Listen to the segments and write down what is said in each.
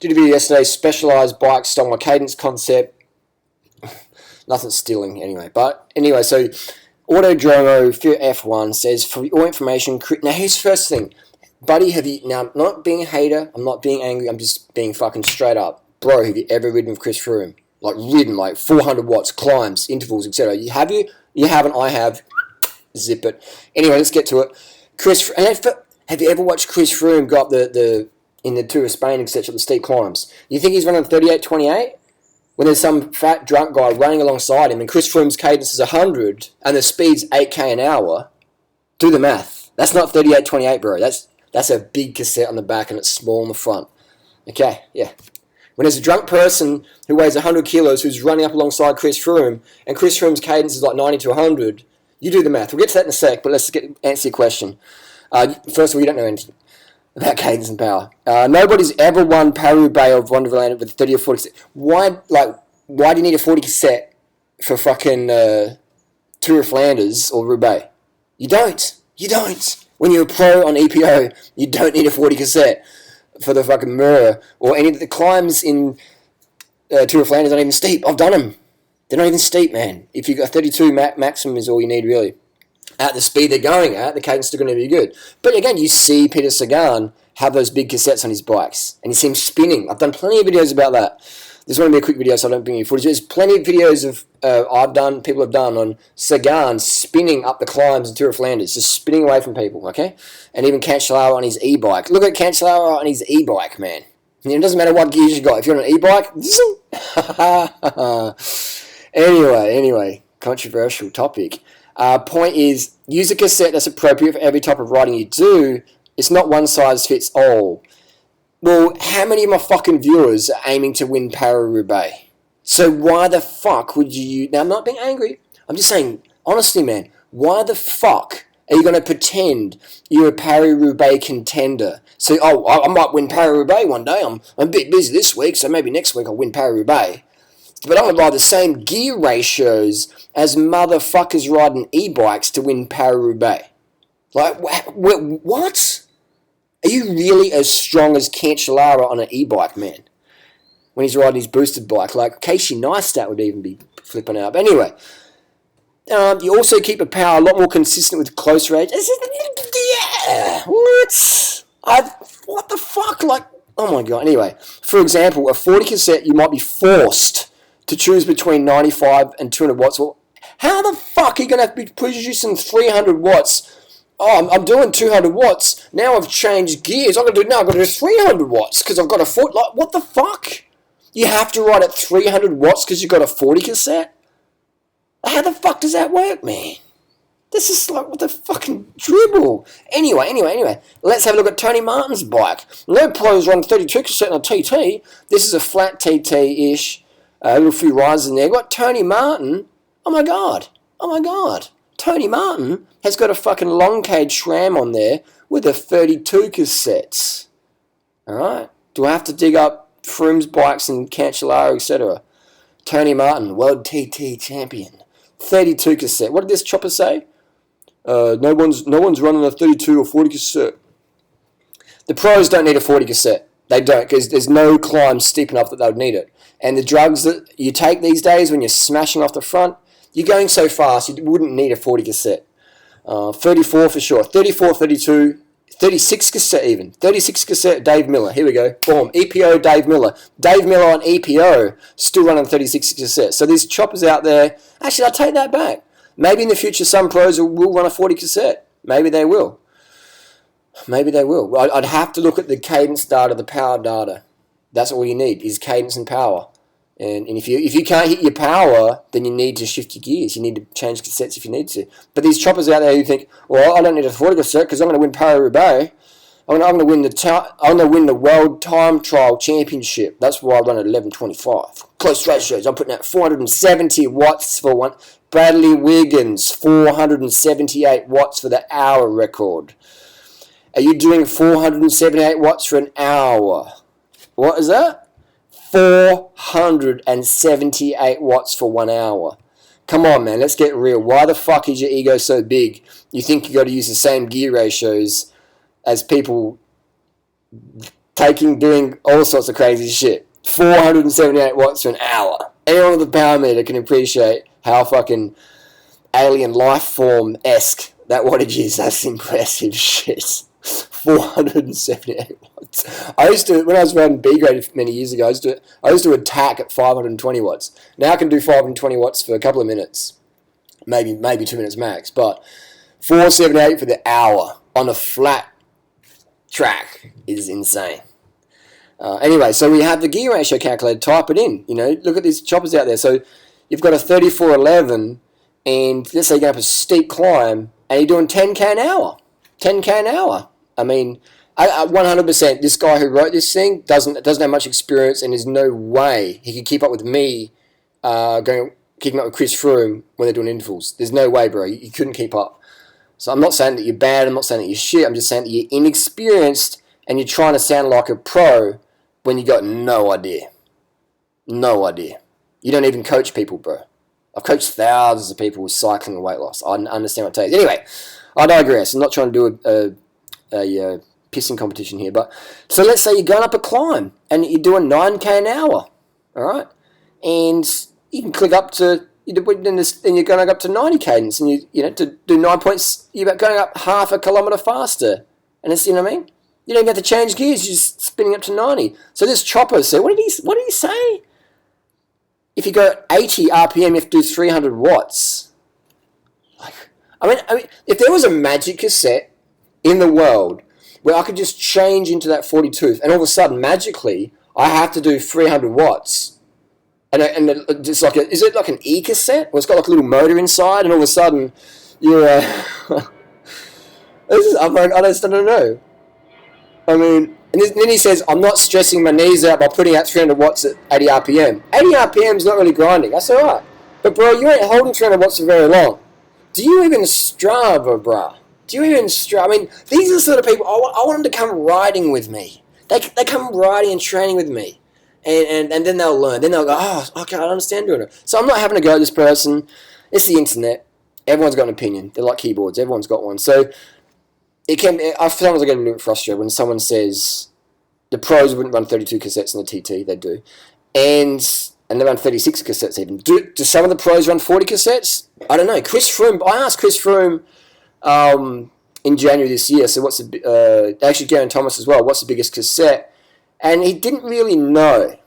Did a video yesterday, specialised bike style, my Cadence concept. Nothing stealing anyway. But anyway, so Autodromo for F1 says, for your information, now here's the first thing. Buddy, have you, now I'm not being a hater, I'm not being angry, I'm just being fucking straight up. Bro, have you ever ridden with Chris Froome? Like ridden, like 400 watts, climbs, intervals, etc. You have you? You haven't, I have. Zip it. Anyway, let's get to it. Have you ever watched Chris Froome go up in the Tour of Spain, etc., the steep climbs? You think he's running 38.28? When there's some fat drunk guy running alongside him and Chris Froome's cadence is 100 and the speed's 8k an hour, do the math. That's not 38.28, bro. That's a big cassette on the back and it's small on the front. Okay, yeah. When there's a drunk person who weighs 100 kilos who's running up alongside Chris Froome and Chris Froome's cadence is like 90 to 100, you do the math. We'll get to that in a sec, but let's answer your question. First of all, you don't know anything about cadence and power. Nobody's ever won Paris-Roubaix or Ronde with 30 or 40 cassette. Why do you need a 40 cassette for fucking Tour of Flanders or Roubaix? You don't. You don't. When you're a pro on EPO, you don't need a 40 cassette for the fucking Mura or any of the climbs in Tour of Flanders aren't even steep. I've done them. They're not even steep, man. If you got 32 maximum is all you need, really. At the speed they're going at, the cadence is still going to be good. But again, you see Peter Sagan have those big cassettes on his bikes, and you see him spinning. I've done plenty of videos about that. This won't be a quick video, so I don't bring you footage. There's plenty of videos of people have done on Sagan spinning up the climbs in Tour of Flanders, just spinning away from people, okay? And even Cancellara on his e-bike. Look at Cancellara on his e-bike, man. It doesn't matter what gears you got. If you're on an e-bike, Anyway, controversial topic. Point is, use a cassette that's appropriate for every type of riding you do. It's not one size fits all. Well, how many of my fucking viewers are aiming to win Paris-Roubaix? So why the fuck would you... Now, I'm not being angry. I'm just saying, honestly, man, why the fuck are you going to pretend you're a Paris-Roubaix contender? So, I might win Paris-Roubaix one day. I'm a bit busy this week, so maybe next week I'll win Paris-Roubaix. But I'm going to ride the same gear ratios as motherfuckers riding e-bikes to win Paris-Roubaix. Like, what? Are you really as strong as Cancellara on an e-bike, man? When he's riding his boosted bike. Like, Casey Neistat would even be flipping out. But anyway, you also keep a power a lot more consistent with close range. Yeah, what the fuck? Like, oh my god. Anyway, for example, a 40 cassette, you might be forced to choose between 95 and 200 watts. Well, how the fuck are you going to have to be producing 300 watts? Oh, I'm doing 200 watts. Now I've changed gears. I'm going to do 300 watts because I've got a 40. Like, what the fuck? You have to ride at 300 watts because you've got a 40 cassette? How the fuck does that work, man? This is like, what the fucking dribble. Anyway. Let's have a look at Tony Martin's bike. No pros run 32 cassette on a TT. This is a flat TT-ish. A little few rises in there. Got Tony Martin. Oh my god. Tony Martin has got a fucking long cage SRAM on there with a 32 cassettes. Alright? Do I have to dig up Froome's bikes and Cancellara, etc.? Tony Martin, world TT champion. 32 cassette. What did this chopper say? No one's running a 32 or 40 cassette. The pros don't need a 40 cassette. They don't, because there's no climb steep enough that they would need it. And the drugs that you take these days when you're smashing off the front, you're going so fast you wouldn't need a 40 cassette. 34 for sure. 34, 32, 36 cassette even. 36 cassette, Dave Miller. Here we go. Boom. EPO, Dave Miller. Dave Miller on EPO, still running 36 cassette. So there's choppers out there. Actually, I'll take that back. Maybe in the future some pros will run a 40 cassette. Maybe they will. I'd have to look at the cadence data, the power data. That's all you need, is cadence and power. And if you can't hit your power, then you need to shift your gears. You need to change cassettes if you need to. But these choppers out there who think, well, I don't need a 40 cassette because I'm going to win Paris-Roubaix. I'm going to win the World Time Trial Championship. That's why I run at 11:25. Close ratios. I'm putting out 470 watts for one. Bradley Wiggins, 478 watts for the hour record. Are you doing 478 watts for an hour? What is that? 478 watts for 1 hour. Come on, man, let's get real. Why the fuck is your ego so big? You think you got to use the same gear ratios as people doing all sorts of crazy shit. 478 watts for an hour. Anyone with a power meter can appreciate how fucking alien life form-esque that wattage is. That's impressive shit. 478 watts. I used to, when I was running B grade many years ago, I used to attack at 520 watts. Now I can do 520 watts for a couple of minutes, maybe 2 minutes max. But 478 for the hour on a flat track is insane. Anyway, so we have the gear ratio calculator. Type it in. Look at these choppers out there. So you've got a 3411, and let's say you're going up a steep climb, and you're doing 10k an hour. 10k an hour. I mean, 100%. This guy who wrote this thing doesn't have much experience, and there's no way he could keep up with me keeping up with Chris Froome when they're doing intervals. There's no way, bro. You couldn't keep up. So I'm not saying that you're bad. I'm not saying that you're shit. I'm just saying that you're inexperienced and you're trying to sound like a pro when you got no idea. No idea. You don't even coach people, bro. I've coached thousands of people with cycling and weight loss. I understand what it takes. Anyway, I digress. I'm not trying to do a pissing competition here. But so let's say you're going up a climb and you're doing 9k an hour. All right? And you can click up to... Then you're going up to 90 cadence, and to do 9 points, you're going up half a kilometre faster. And it's, what I mean? You don't even have to change gears, you're just spinning up to 90. So this chopper, so what did he say? If you go 80 RPM, you have to do 300 watts. I mean, if there was a magic cassette in the world where I could just change into that 42th, and all of a sudden, magically, I have to do 300 watts. And it's is it like an e-cassette? Where it's got like a little motor inside, and all of a sudden, you're... I don't know. I mean, and then he says, I'm not stressing my knees out by putting out 300 watts at 80 RPM. 80 RPM is not really grinding. That's all right. But, bro, you ain't holding 300 watts for very long. Do you even Strava, bruh? Do you even Strava? I mean, these are the sort of people, I want them to come riding with me. They come riding and training with me. And then they'll learn. Then they'll go, oh, okay, I understand doing it. So I'm not having to go at this person. It's the internet. Everyone's got an opinion. They're like keyboards. Everyone's got one. So I sometimes I get a little bit frustrated when someone says the pros wouldn't run 32 cassettes in the TT. They do. And they run 36 cassettes even. Do some of the pros run 40 cassettes? I don't know. Chris Froome, I asked Chris Froome in January this year, so actually Garen Thomas as well, what's the biggest cassette? And he didn't really know.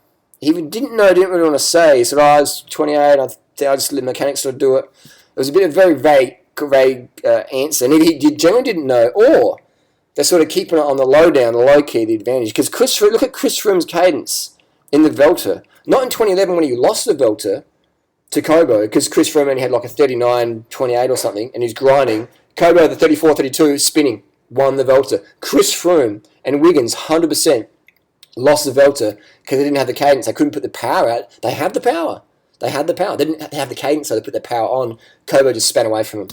Didn't really want to say. He said, I was 28, I just let mechanics sort of do it. It was a bit of a very vague answer. And he generally didn't know. Or they're sort of keeping it on the low down, the low key, the advantage. Because look at Chris Froome's cadence in the Velter. Not in 2011 when he lost the Velter to Kobo, because Chris Froome only had like a 39.28 or something, and he's grinding. Kobo, the 34.32, spinning, won the Velter. Chris Froome and Wiggins, 100%. Lost the Velter because they didn't have the cadence. They couldn't put the power out. They had the power. They didn't have the cadence, so they put the power on. Kobo just span away from them.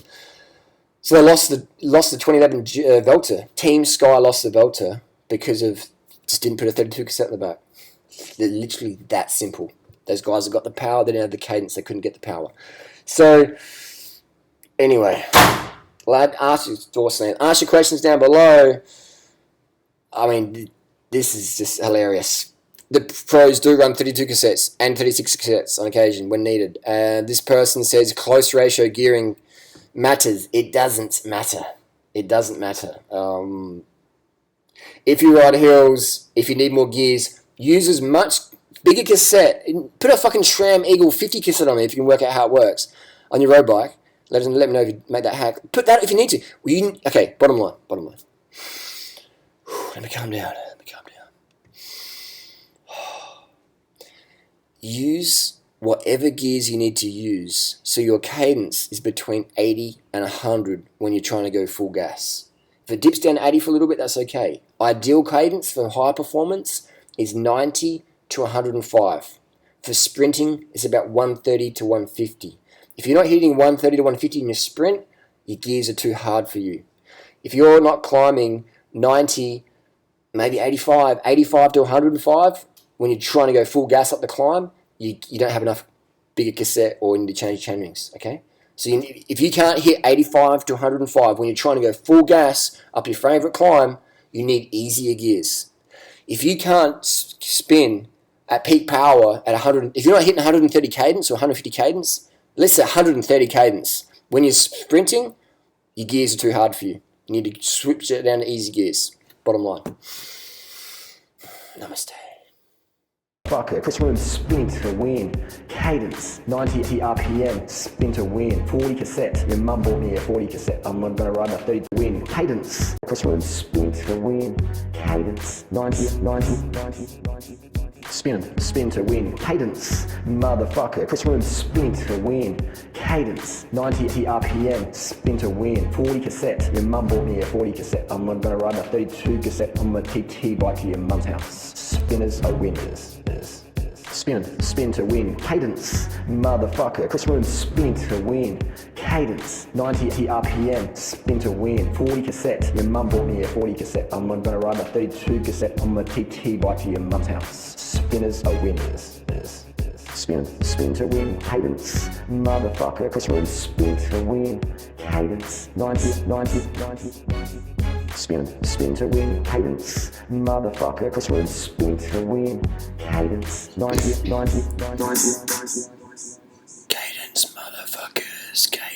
So they lost the 2011 Velter. Team Sky lost the Velter because of just didn't put a 32 cassette in the back. They're literally that simple. Those guys have got the power. They didn't have the cadence. They couldn't get the power. So anyway, lad, ask your questions down below. I mean, this is just hilarious. The pros do run 32 cassettes and 36 cassettes on occasion when needed. This person says close ratio gearing matters. It doesn't matter. It doesn't matter. If you ride hills, if you need more gears, use as much bigger cassette. Put a fucking SRAM Eagle 50 cassette on there if you can work out how it works on your road bike. Let me know if you make that hack. Put that if you need to. Okay, bottom line. Let me calm down. Use whatever gears you need to use so your cadence is between 80 and 100 when you're trying to go full gas. If it dips down to 80 for a little bit, that's okay. Ideal cadence for high performance is 90 to 105. For sprinting, it's about 130 to 150. If you're not hitting 130 to 150 in your sprint, your gears are too hard for you. If you're not climbing 90, maybe 85 to 105, when you're trying to go full gas up the climb, you don't have enough bigger cassette or you need to change chain rings, okay? So if you can't hit 85 to 105 when you're trying to go full gas up your favourite climb, you need easier gears. if you can't spin at peak power at 100, if you're not hitting 130 cadence or 150 cadence, let's say 130 cadence, when you're sprinting, your gears are too hard for you. You need to switch it down to easy gears. Bottom line. Namaste. Fucker, Chris Williams, spin to win. Cadence, 90 RPM, spin to win. 40 cassette, your mum bought me a 40 cassette. I'm gonna ride a 30 to win. Cadence, Chris Williams, spin to win. Cadence, 90. Spin to win. Cadence, motherfucker. Chris Williams, spin to win. Cadence, 90 RPM, spin to win. 40 cassette, your mum bought me a 40 cassette. I'm gonna ride a 32 cassette on my TT bike to your mum's house. Spinners are winners. Spin to win. Cadence, motherfucker. Chris Williams, spin to win. Cadence, 90 RPM, spin to win. 40 cassette, your mum bought me a 40 cassette. I'm gonna ride a 32 cassette on my TT bike to your mum's house. Spinners are winners. Spin to win. Cadence, motherfucker. Chris Williams, spin to win. Cadence, 90. Spin to win. Cadence, motherfucker. Chris Williams, spin to win. Cadence, 90. Cadence, motherfuckers. Cadence.